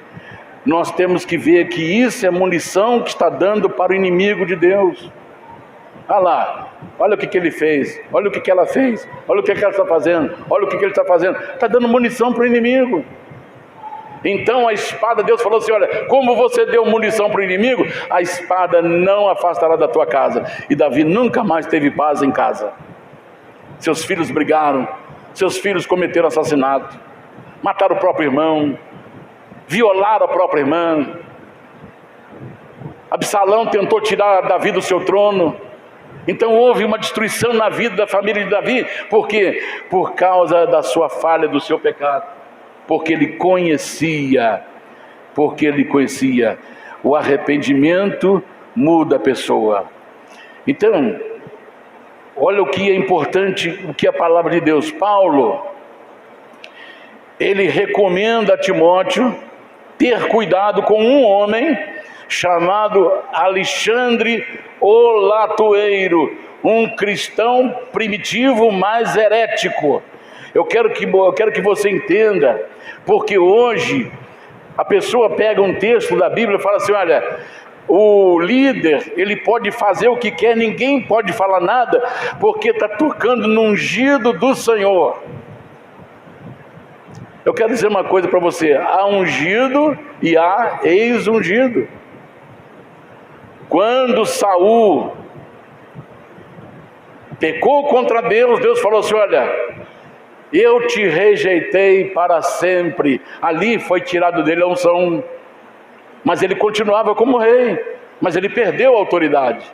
nós temos que ver que isso é munição que está dando para o inimigo de Deus. Olha lá, olha o que ele fez, olha o que ela fez, olha o que ela está fazendo, olha o que ele está fazendo. Está dando munição para o inimigo. Então a espada, Deus falou assim: olha, como você deu munição para o inimigo, a espada não afastará da tua casa. E Davi nunca mais teve paz em casa. Seus filhos brigaram, seus filhos cometeram assassinato, mataram o próprio irmão, violaram a própria irmã. Absalão tentou tirar Davi do seu trono. Então houve uma destruição na vida da família de Davi. Por quê? Por causa da sua falha, do seu pecado. Porque ele conhecia o arrependimento muda a pessoa. Então, olha o que é importante, o que é a palavra de Deus. Paulo, ele recomenda a Timóteo ter cuidado com um homem chamado Alexandre o Latoeiro, um cristão primitivo, mais herético. Eu quero que você entenda, porque hoje a pessoa pega um texto da Bíblia e fala assim: olha, o líder, ele pode fazer o que quer, ninguém pode falar nada, porque está tocando no ungido do Senhor. Eu quero dizer uma coisa para você: há ungido e há ex-ungido. Quando Saul pecou contra Deus, Deus falou assim: olha, eu te rejeitei para sempre. Ali foi tirado dele a unção, mas ele continuava como rei, mas ele perdeu a autoridade.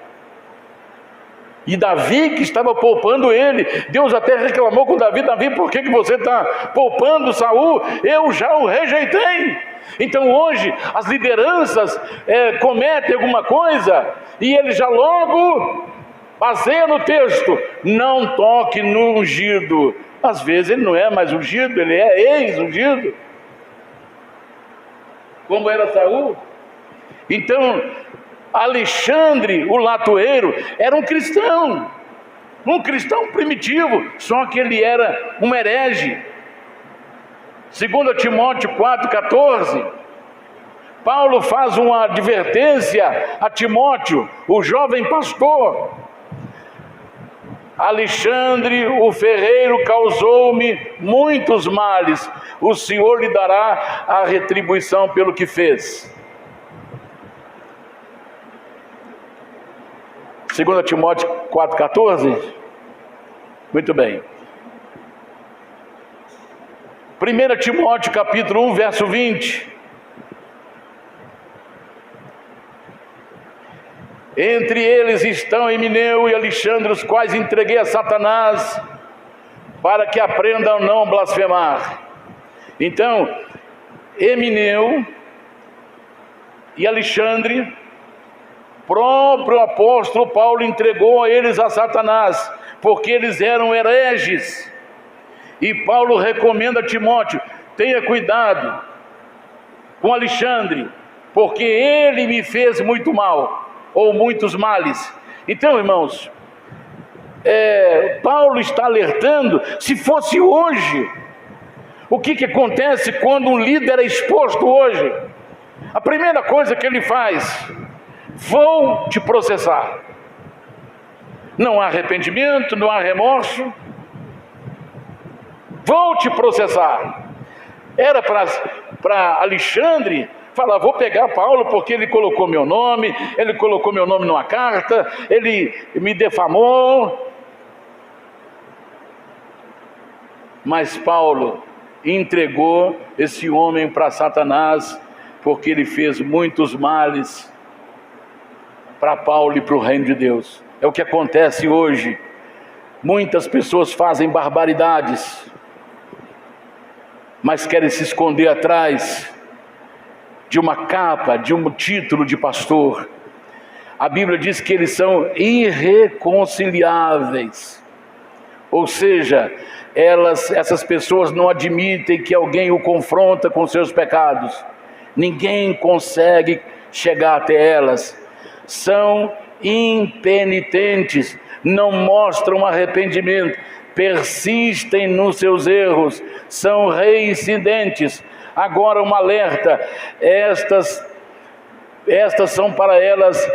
E Davi, que estava poupando ele, Deus até reclamou com Davi: Davi, por que você está poupando Saul? Eu já o rejeitei. Então hoje as lideranças cometem alguma coisa e ele já logo baseia no texto: não toque no ungido. Às vezes ele não é mais ungido, ele é ex-ungido, como era Saul. Então Alexandre, o latoeiro, era um cristão primitivo, só que ele era um herege. 2 Timóteo 4,14, Paulo faz uma advertência a Timóteo, o jovem pastor: Alexandre, o ferreiro, causou-me muitos males, o Senhor lhe dará a retribuição pelo que fez. 2 Timóteo 4,14, muito bem. 1 Timóteo capítulo 1, verso 20. Entre eles estão Emineu e Alexandre, os quais entreguei a Satanás, para que aprendam a não blasfemar. Então, Emineu e Alexandre, próprio apóstolo Paulo entregou a eles a Satanás, porque eles eram hereges. E Paulo recomenda a Timóteo: tenha cuidado com Alexandre, porque ele me fez muito mal, ou muitos males. Então, irmãos, Paulo está alertando. Se fosse hoje, o que acontece quando um líder é exposto hoje? A primeira coisa que ele faz: vou te processar. Não há arrependimento, não há remorso. Vou te processar. Era para Alexandre falar: vou pegar Paulo porque ele colocou meu nome, ele colocou meu nome numa carta, ele me defamou. Mas Paulo entregou esse homem para Satanás, porque ele fez muitos males para Paulo e para o reino de Deus. É o que acontece hoje. Muitas pessoas fazem barbaridades, mas querem se esconder atrás de uma capa, de um título de pastor. A Bíblia diz que eles são irreconciliáveis, ou seja, essas pessoas não admitem que alguém o confronta com seus pecados. Ninguém consegue chegar até elas. São impenitentes, não mostram arrependimento, persistem nos seus erros, são reincidentes. Agora um alerta: estas são para elas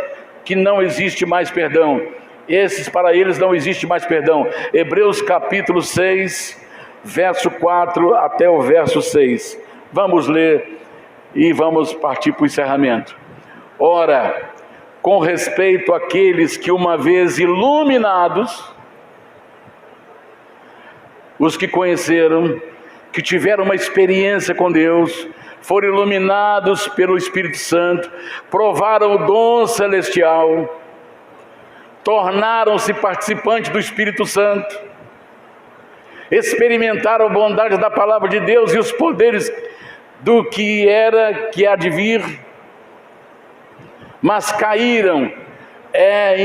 que não existe mais perdão. Esses para eles não existe mais perdão. Hebreus capítulo 6, verso 4 até o verso 6. Vamos ler e vamos partir para o encerramento. Ora, com respeito àqueles que uma vez iluminados, os que conheceram, que tiveram uma experiência com Deus, foram iluminados pelo Espírito Santo, provaram o dom celestial, tornaram-se participantes do Espírito Santo, experimentaram a bondade da palavra de Deus e os poderes do que há de vir, mas caíram. É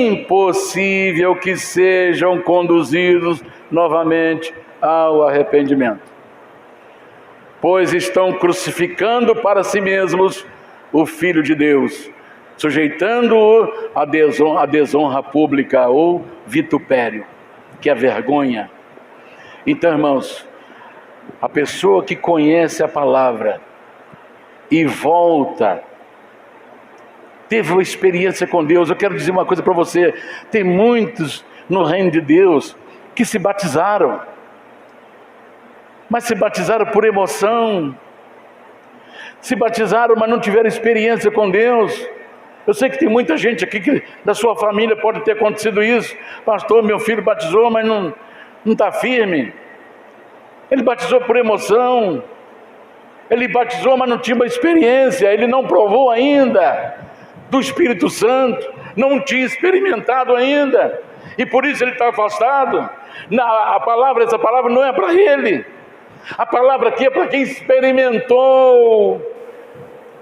impossível que sejam conduzidos novamente ao arrependimento, pois estão crucificando para si mesmos o Filho de Deus, sujeitando-o à desonra pública ou vitupério, que é vergonha. Então, irmãos, a pessoa que conhece a palavra e volta, teve uma experiência com Deus. Eu quero dizer uma coisa para você: tem muitos no reino de Deus que se batizaram, mas se batizaram por emoção, se batizaram, mas não tiveram experiência com Deus. Eu sei que tem muita gente aqui que da sua família pode ter acontecido isso. Pastor, meu filho batizou, mas não está firme. Ele batizou por emoção, ele batizou, mas não tinha uma experiência, ele não provou ainda do Espírito Santo, não tinha experimentado ainda, e por isso ele está afastado. Essa palavra não é para ele, a palavra aqui é para quem experimentou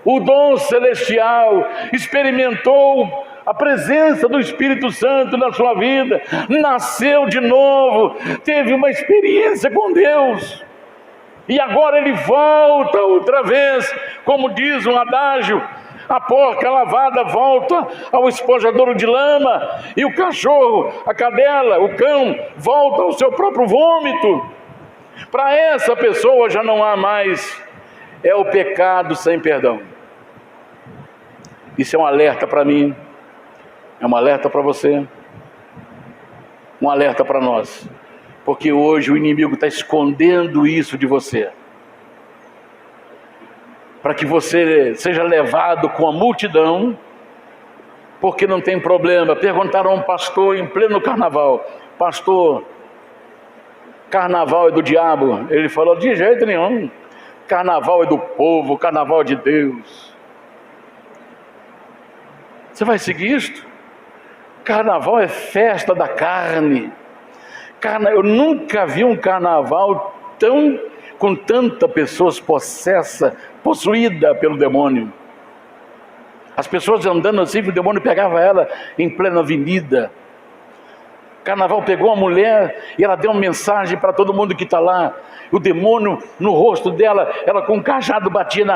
o dom celestial, experimentou a presença do Espírito Santo na sua vida, nasceu de novo, teve uma experiência com Deus, e agora ele volta outra vez, como diz um adágio: a porca lavada volta ao esponjadouro de lama, e o cachorro, a cadela, o cão, volta ao seu próprio vômito. Para essa pessoa já não há mais, é o pecado sem perdão. Isso é um alerta para mim, é um alerta para você, um alerta para nós, porque hoje o inimigo está escondendo isso de você, para que você seja levado com a multidão, porque não tem problema. Perguntaram a um pastor em pleno carnaval: pastor, carnaval é do diabo? Ele falou: de jeito nenhum, carnaval é do povo, carnaval é de Deus. Você vai seguir isto? Carnaval é festa da carne. Eu nunca vi um carnaval com tanta pessoas possuída pelo demônio. As pessoas andando assim, o demônio pegava ela em plena avenida. Carnaval pegou uma mulher e ela deu uma mensagem para todo mundo que está lá. O demônio no rosto dela, ela com um cajado batia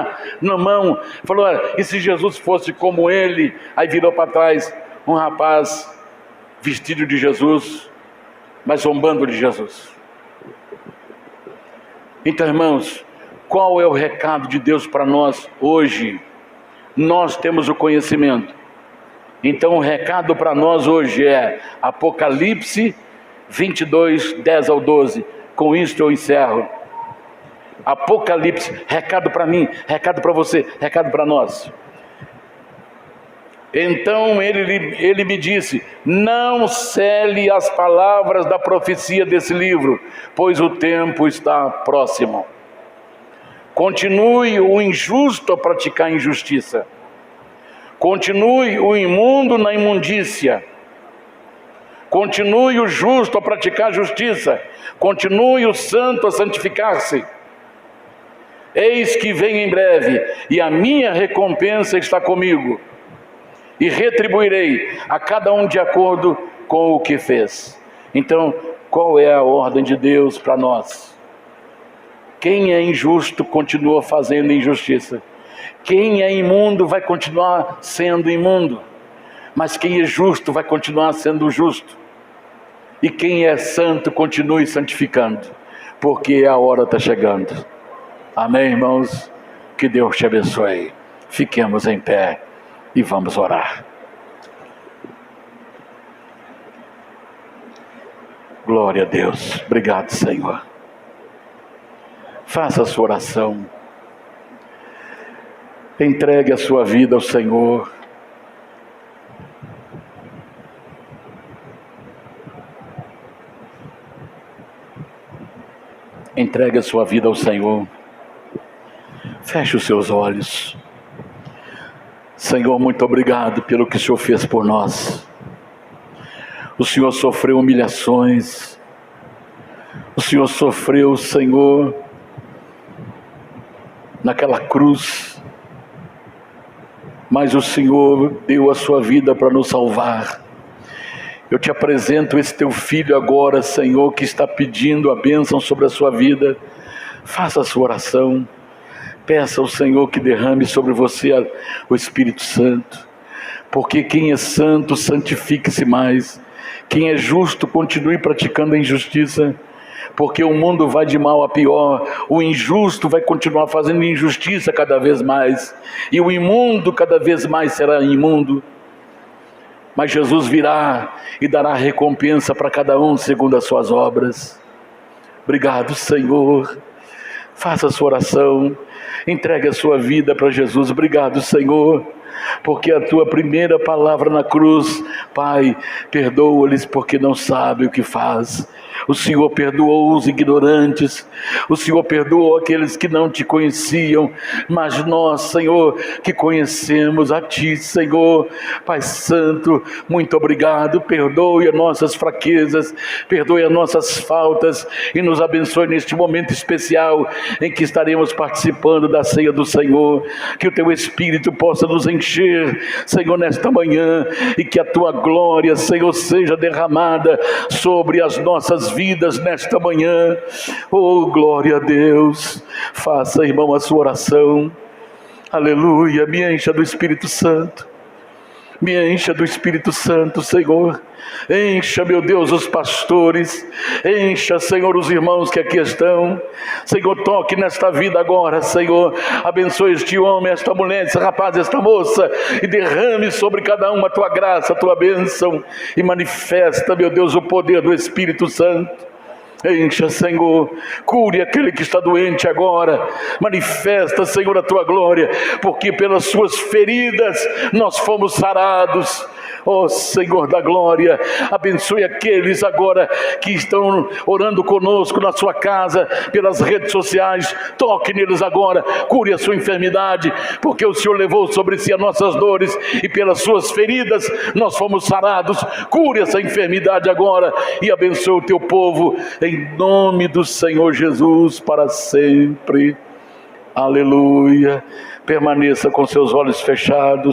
na mão. Falou: e se Jesus fosse como ele? Aí virou para trás um rapaz vestido de Jesus, mas zombando de Jesus. Então, irmãos, qual é o recado de Deus para nós hoje? Nós temos o conhecimento. Então o recado para nós hoje é Apocalipse 22, 10 ao 12. Com isto eu encerro. Apocalipse, recado para mim, recado para você, recado para nós. Então ele me disse: não cele as palavras da profecia desse livro, pois o tempo está próximo. Continue o injusto a praticar injustiça, continue o imundo na imundícia, continue o justo a praticar justiça, continue o santo a santificar-se. Eis que venho em breve, e a minha recompensa está comigo, e retribuirei a cada um de acordo com o que fez. Então, qual é a ordem de Deus para nós? Quem é injusto continua fazendo injustiça. Quem é imundo vai continuar sendo imundo. Mas quem é justo vai continuar sendo justo. E quem é santo continue santificando, porque a hora está chegando. Amém, irmãos? Que Deus te abençoe. Fiquemos em pé e vamos orar. Glória a Deus. Obrigado, Senhor. Faça a sua oração. Entregue a sua vida ao Senhor. Entregue a sua vida ao Senhor. Feche os seus olhos. Senhor, muito obrigado pelo que o Senhor fez por nós. O Senhor sofreu humilhações. O Senhor sofreu, Senhor, naquela cruz. Mas o Senhor deu a sua vida para nos salvar. Eu te apresento esse teu filho agora, Senhor, que está pedindo a bênção sobre a sua vida. Faça a sua oração. Peça ao Senhor que derrame sobre você o Espírito Santo. porque quem é santo, santifique-se mais. Quem é justo, continue praticando a injustiça, porque o mundo vai de mal a pior. O injusto vai continuar fazendo injustiça cada vez mais, e o imundo cada vez mais será imundo. Mas Jesus virá e dará recompensa para cada um segundo as suas obras. Obrigado, Senhor. Faça a sua oração, entregue a sua vida para Jesus. Obrigado, Senhor, porque a tua primeira palavra na cruz: Pai, perdoa-lhes porque não sabem o que faz. O Senhor perdoou os ignorantes, o Senhor perdoou aqueles que não te conheciam, mas nós, Senhor, que conhecemos a Ti, Senhor, Pai Santo, muito obrigado. Perdoe as nossas fraquezas, perdoe as nossas faltas e nos abençoe neste momento especial em que estaremos participando da ceia do Senhor. Que o Teu Espírito possa nos encher, Senhor, nesta manhã, e que a Tua glória, Senhor, seja derramada sobre as nossas vidas nesta manhã. Oh, glória a Deus. Faça, irmão, a sua oração. Aleluia. Me encha do Espírito Santo. Me encha do Espírito Santo, Senhor. Encha, meu Deus, os pastores. Encha, Senhor, os irmãos que aqui estão. Senhor, toque nesta vida agora, Senhor. Abençoe este homem, esta mulher, esse rapaz, esta moça, e derrame sobre cada um a Tua graça, a Tua bênção, e manifesta, meu Deus, o poder do Espírito Santo. Encha, Senhor, cure aquele que está doente agora. Manifesta, Senhor, a Tua glória, porque pelas Suas feridas nós fomos sarados. Ó Senhor da glória, abençoe aqueles agora que estão orando conosco na sua casa, pelas redes sociais. Toque neles agora, cure a sua enfermidade, porque o Senhor levou sobre si as nossas dores, e pelas suas feridas nós fomos sarados. Cure essa enfermidade agora e abençoe o Teu povo, em nome do Senhor Jesus, para sempre. Aleluia. Permaneça com seus olhos fechados.